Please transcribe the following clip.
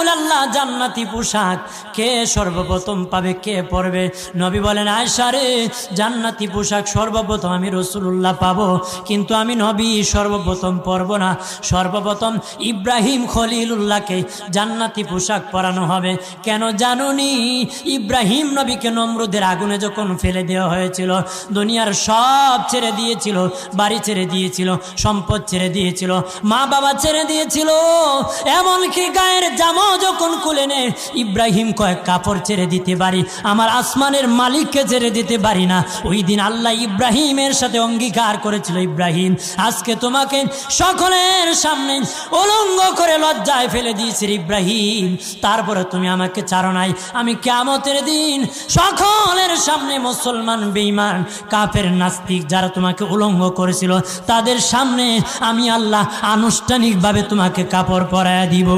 রাসূলুল্লাহ জান্নাতি পোশাক কে সর্বপ্রথম পাবে, কে পরবে? নবী বলেন, আয়েশা রে, জান্নাতি পোশাক সর্বপ্রথম আমি রাসূলুল্লাহ পাবো, কিন্তু আমি নবী সর্বপ্রথম পরব না। সর্বপ্রথম ইব্রাহিম খলিলুল্লাহকে জান্নাতি পোশাক পরানো হবে। কেন জানুনি? ইব্রাহিম নবীকে নমরুদের আগুনে যখন ফেলে দেওয়া হয়েছিল, দুনিয়ার সব ছেড়ে দিয়েছিল, বাড়ি ছেড়ে দিয়েছিল, সম্পদ ছেড়ে দিয়েছিল, মা বাবা ছেড়ে দিয়েছিল, এমনকি গায়ের জামাও যখন খুলে নেয়, ইব্রাহিম কয়েক কাপড় ছেড়ে দিতে পারি, আমার আসমানের মালিককে ছেড়ে দিতে পারি না। ওই দিন আল্লাহ ইব্রাহিমের সাথে অঙ্গীকার করেছিল, ইব্রাহিম আজকে তোমাকে সকলের সামনে উলঙ্গ করে লজ্জায় ফেলে দিয়েছি ইব্রাহিম, তারপরে তুমি আমাকে ছাড়ো নাই। আমি কিয়ামতের দিন সকলের সামনে মুসলমান, বেঈমান, কাফের, নাস্তিক যারা তোমাকে উলঙ্গ করেছিল তাদের সামনে আমি আল্লাহ আনুষ্ঠানিকভাবে তোমাকে কাপড় পরায়া দিব।